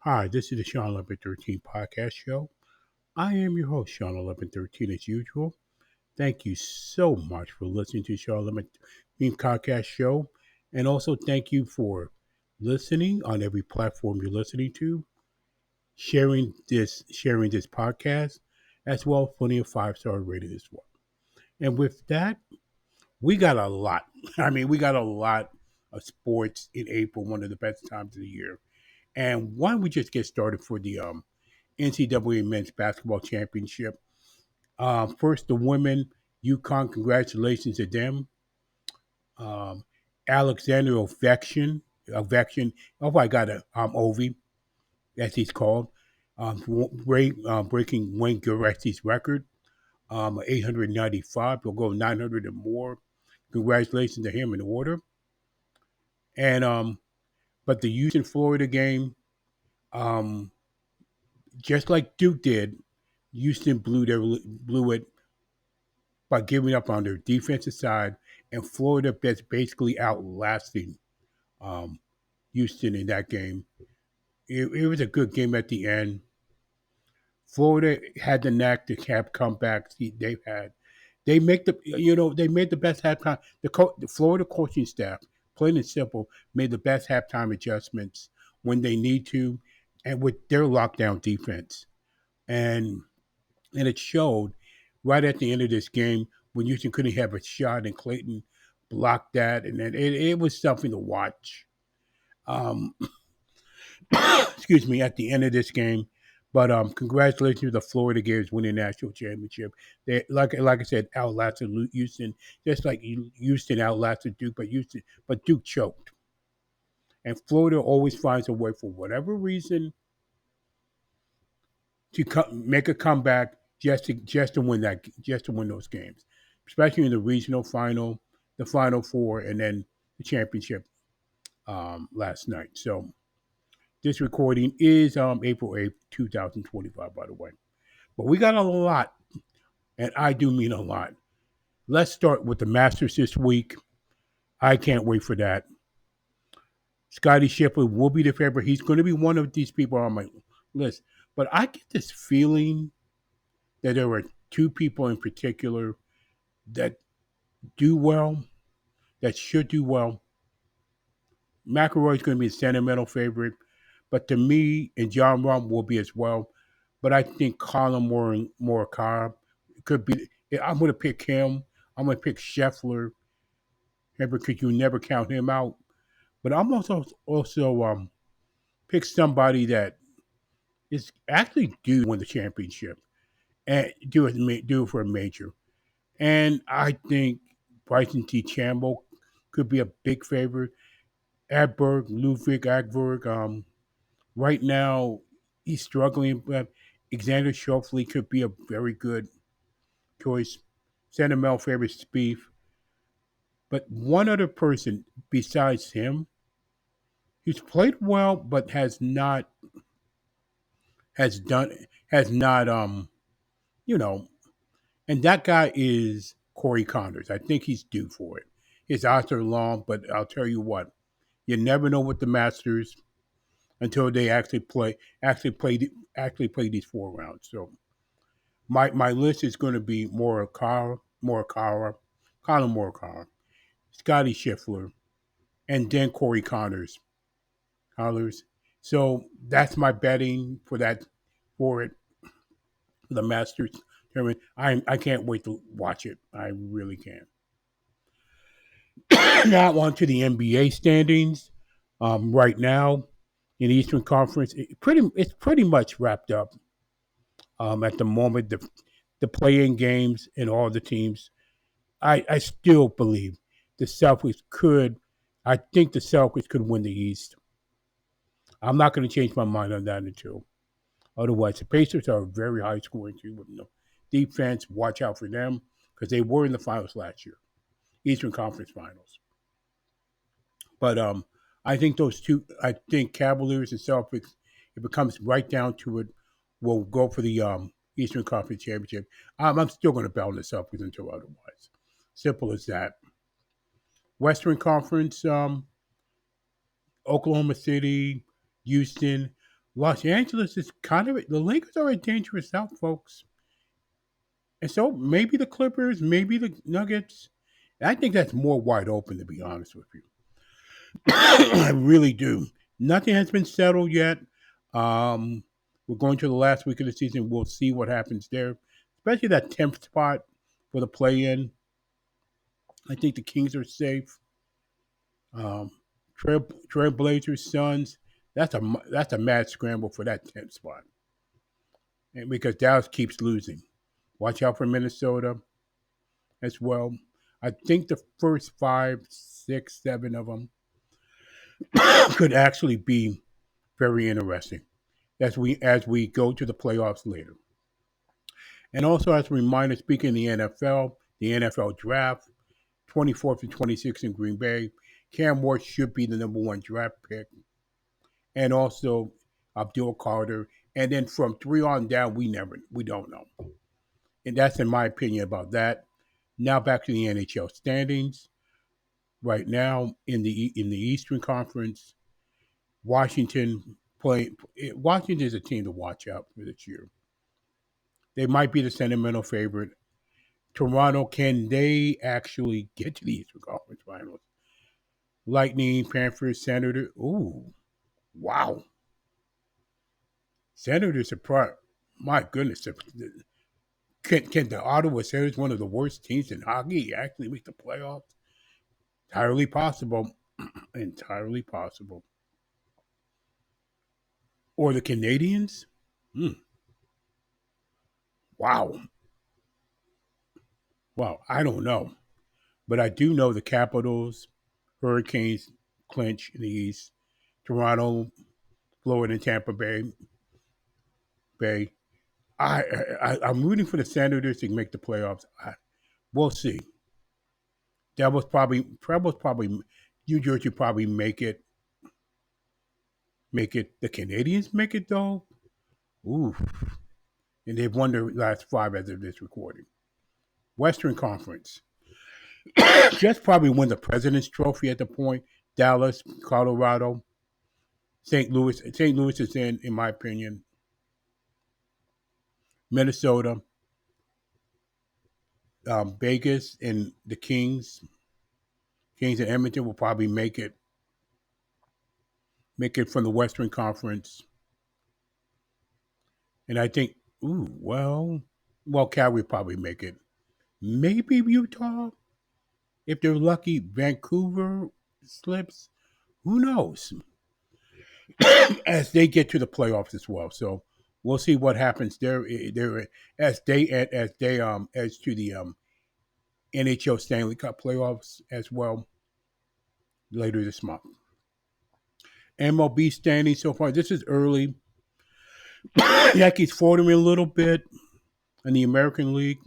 Hi, this is the Shawn1113 Podcast Show. I am your host, Shawn1113, as usual. Thank you so much for listening to Shawn1113 Podcast Show. And also thank you for listening on every platform you're listening to, sharing this podcast, as well as putting a 5-star rating as well. And with that, we got a lot. We got a lot of sports in April, one of the best times of the year. And why don't we just get started for the NCAA Men's Basketball Championship? First, the women, UConn, congratulations to them. Um, Alexander Ovechkin, oh, I got Ovi, as he's called, breaking Wayne Gretzky's record, 895. He'll go 900 and more. Congratulations to him in order. And but the Houston Florida game, um, just like Duke did, Houston blew it by giving up on their defensive side, and Florida that's basically outlasting um, Houston in that game. It was a good game at the end. Florida had the knack to have comebacks they've had. They made the best halftime. The Florida coaching staff, plain and simple, made the best halftime adjustments when they need to, and with their lockdown defense. And and it showed right at the end of this game when Houston couldn't have a shot and Clayton blocked that, and then it was something to watch. Um, excuse me, at the end of this game. But congratulations to the Florida Gators winning the national championship. They like I said, outlasted Houston, just like Houston outlasted Duke, but Duke choked. And Florida always finds a way for whatever reason to make a comeback just to win those games, especially in the regional final, the Final Four, and then the championship last night. So this recording is April 8th, 2025, by the way. But we got a lot, and I do mean a lot. Let's start with the Masters this week. I can't wait for that. Scotty Scheffler will be the favorite. He's going to be one of these people on my list. But I get this feeling that there are two people in particular that do well, that should do well. McElroy's going to be a sentimental favorite, but to me, and John Rahm will be as well. But I think Colin Morikawa could be. I'm going to pick him. I'm going to pick Scheffler because you never count him out. But I'm also pick somebody that is actually due to win the championship and do it for a major. And I think Bryson DeChambeau could be a big favorite. Ludwig Agberg, right now he's struggling, but Alexander Schauffele could be a very good choice. Sentimental favorite Spieth. But one other person besides him who's played well but has not you know and that guy is Corey Connors. I think he's due for it. His odds are long, but I'll tell you what, you never know with the Masters until they actually play these 4 rounds. So my list is going to be Colin Morikawa, Scotty Scheffler, and then Corey Connors. So that's my betting for it, the Masters tournament. I can't wait to watch it. I really can. Now on to the NBA standings. Right now in the Eastern Conference, it's pretty much wrapped up. At the moment, the play-in games and all the teams, I still believe the Celtics could. I think the Celtics could win the East. I'm not going to change my mind on that until otherwise. The Pacers are very high scoring too with no defense. Watch out for them because they were in the finals last year, Eastern Conference Finals. But I think those two. I think Cavaliers and Celtics. It becomes right down to it. Will go for the Eastern Conference Championship. I'm still going to bet on the Celtics until otherwise. Simple as that. Western Conference. Oklahoma City, Houston. Los Angeles is kind of the Lakers are a dangerous out, folks. And so maybe the Clippers, maybe the Nuggets. I think that's more wide open, to be honest with you. I really do. Nothing has been settled yet. Um, we're going to the last week of the season. We'll see what happens there, especially that 10th spot for the play-in. I think the Kings are safe. Um, Trailblazers, Suns. That's a mad scramble for that 10th spot, and because Dallas keeps losing. Watch out for Minnesota as well. I think the first 5, 6, 7 of them could actually be very interesting as we go to the playoffs later. And also as a reminder, speaking of the NFL draft, 24th and 26th in Green Bay, Cam Ward should be the number one draft pick, and also Abdul Carter. And then from 3 on down, we don't know. And that's in my opinion about that. Now back to the NHL standings. Right now in the Eastern Conference, Washington Washington is a team to watch out for this year. They might be the sentimental favorite. Toronto, can they actually get to the Eastern Conference Finals? Lightning, Panthers, Senators. Ooh, wow. Senators are my goodness. Can the Ottawa Senators, one of the worst teams in hockey, actually make the playoffs? Entirely possible. Entirely possible. Or the Canadians? Wow. Wow. I don't know. But I do know the Capitals, Hurricanes clinch in the East. Toronto, Florida, and Tampa Bay. I'm rooting for the Senators to make the playoffs. We'll see. That was probably New Jersey probably make it. Make it. The Canadians make it though. Ooh, and they've won their last 5 as of this recording. Western Conference. Just probably win the President's Trophy at the point. Dallas, Colorado, St. Louis. St. Louis is in my opinion. Minnesota, Vegas, and the Kings. Kings and Edmonton will probably make it from the Western Conference. And I think, Calgary probably make it. Maybe Utah, if they're lucky. Vancouver slips. Who knows? As they get to the playoffs as well. So we'll see what happens there. As to the NHL Stanley Cup playoffs as well later this month. MLB standing so far. This is early. Yankees faltering a little bit in the American League.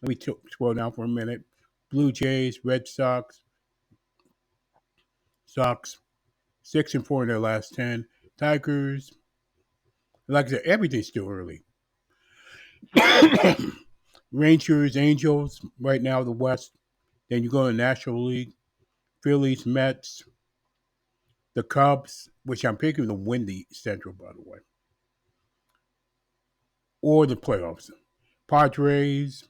Let me scroll down for a minute. Blue Jays, Red Sox, 6-4 in their last 10. Tigers, like I said, everything's still early. Rangers, Angels, right now the West. Then you go to the National League. Phillies, Mets, the Cubs, which I'm picking to win the Central, by the way, or the playoffs. Padres,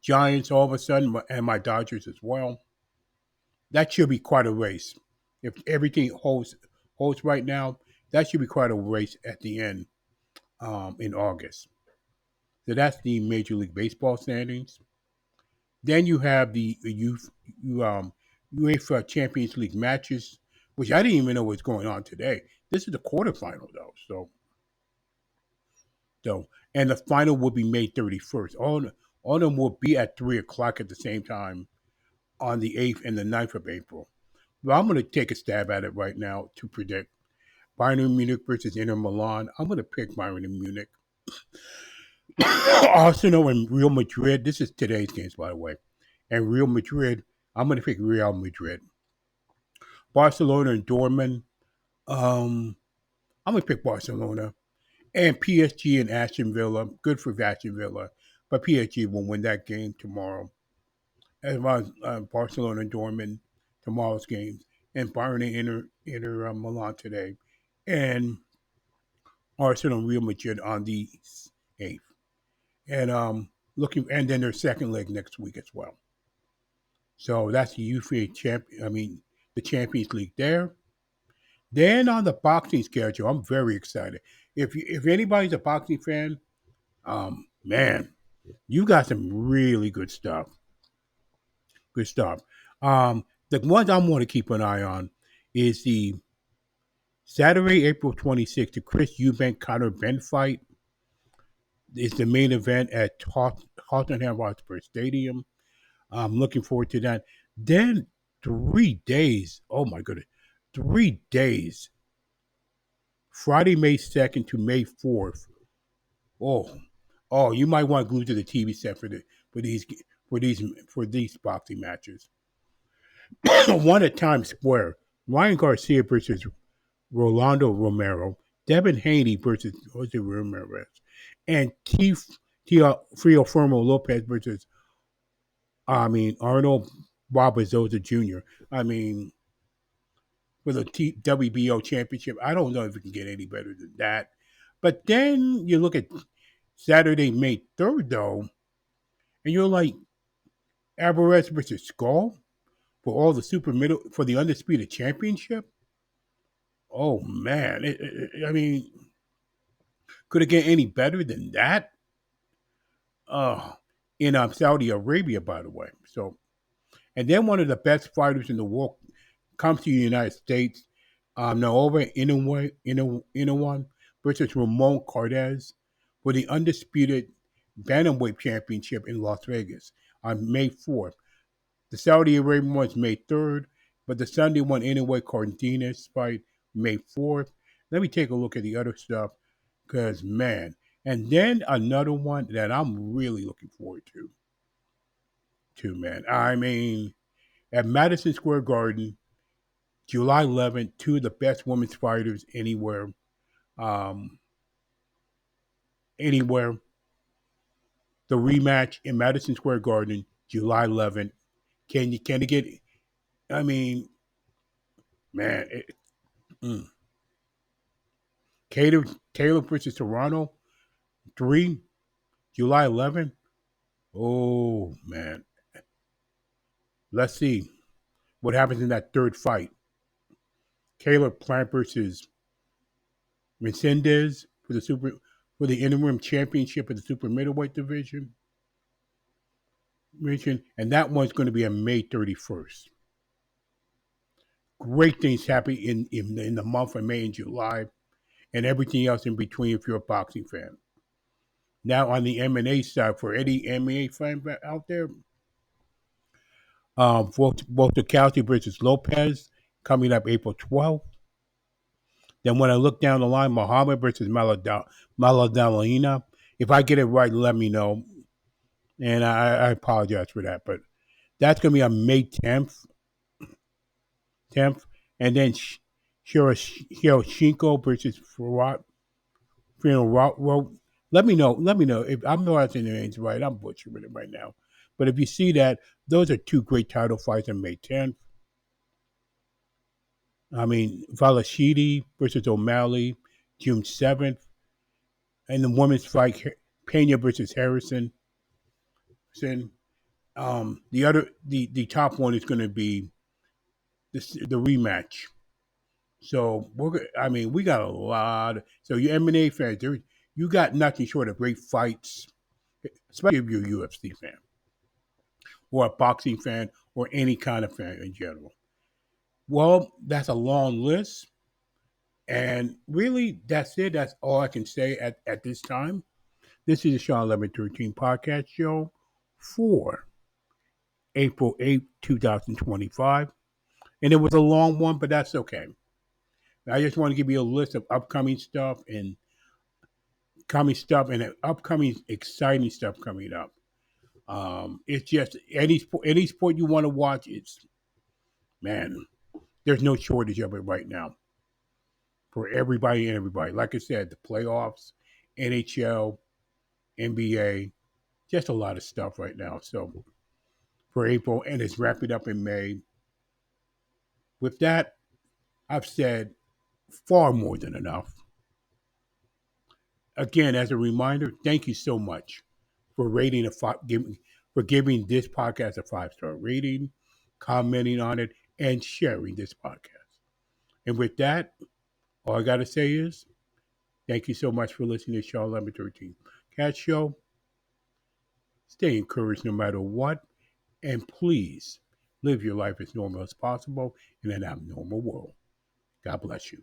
Giants, all of a sudden, and my Dodgers as well. That should be quite a race. If everything holds right now, that should be quite a race at the end in August. So that's the Major League Baseball standings. Then you have the UEFA Champions League matches, which I didn't even know was going on today. This is the quarterfinal though, and the final will be May 31st. All of them will be at 3:00 at the same time on the 8th and the 9th of April. Well, I'm going to take a stab at it right now to predict Bayern Munich versus Inter Milan. I'm going to pick Bayern Munich. Arsenal and Real Madrid. This is today's games, by the way. And Real Madrid. I'm going to pick Real Madrid. Barcelona and Dortmund. I'm going to pick Barcelona. And PSG and Aston Villa. Good for Aston Villa. But PSG will win that game tomorrow. As well as Barcelona and Dortmund tomorrow's games. And Bayern and Inter Milan today. and Arsenal and Real Madrid on the 8th. And and then their second leg next week as well. So that's the the Champions League there. Then on the boxing schedule, I'm very excited. If anybody's a boxing fan, man, you got some really good stuff. Good stuff. The ones I'm going to keep an eye on is the Saturday, April 26th, the Chris Eubank Conor Benn fight. Is the main event at Tottenham Hotspur Stadium. I'm looking forward to that. Then 3 days. Oh my goodness, 3 days. Friday, May 2nd to May 4th. Oh, you might want to glue to the TV set for these boxing matches. One at Times Square. Ryan Garcia versus Rolando Romero. Devin Haney versus Jose Ramirez. And Frio Fermo Lopez versus Arnold Barboza Jr. For the WBO championship. I don't know if it can get any better than that. But then you look at Saturday, May 3rd, though, and you're like, Alvarez versus Skull for the undisputed championship. Oh man, could it get any better than that? In Saudi Arabia, by the way. So, and then one of the best fighters in the world comes to the United States. Naoya Inoue versus Ramon Cortez for the undisputed bantamweight championship in Las Vegas on May 4th. The Saudi Arabian one is May 3rd, but the Sunday one, Inoue Cardenas fight, May 4th. Let me take a look at the other stuff, because, man. And then another one that I'm really looking forward to, man. At Madison Square Garden, July 11th, two of the best women's fighters anywhere. Anywhere. The rematch in Madison Square Garden, July 11th. Can you get? Man. Taylor versus Toronto, 3, July 11th. Oh man. Let's see what happens in that third fight. Caleb Plant versus Resendez for the interim championship of the super middleweight division. And that one's going to be on May 31st. Great things happen in the month of May and July, and everything else in between if you're a boxing fan. Now on the MMA side, for any MMA fan out there, Walter Kelsey versus Lopez coming up April 12th. Then when I look down the line, Muhammad versus Maladalina. If I get it right, let me know. And I apologize for that. But that's going to be on May 10th. And then Hiroshinko versus Farad. Let me know if I'm not saying the names right. I'm butchering it right now. But if you see that, those are two great title fights on May 10th. Valashidi versus O'Malley, June 7th. And the women's fight, Pena versus Harrison. The top one is going to be the rematch. So we got a lot. So you MMA fans, you got nothing short of great fights, especially if you're a UFC fan or a boxing fan or any kind of fan in general. Well, that's a long list, and really, that's it. That's all I can say at this time. This is the Shawn1113 Podcast Show for April 8th, 2025. And it was a long one, but that's okay. I just want to give you a list of upcoming stuff and upcoming exciting stuff coming up. It's just any sport you want to watch. There's no shortage of it right now for everybody and everybody. Like I said, the playoffs, NHL, NBA, just a lot of stuff right now. So for April, and it's wrapping up in May. With that, I've said far more than enough. Again, as a reminder, thank you so much for for giving this podcast a 5-star rating, commenting on it, and sharing this podcast. And with that, all I got to say is thank you so much for listening to Shawn1113 Podcast Show. Stay encouraged no matter what, and please live your life as normal as possible in an abnormal world. God bless you.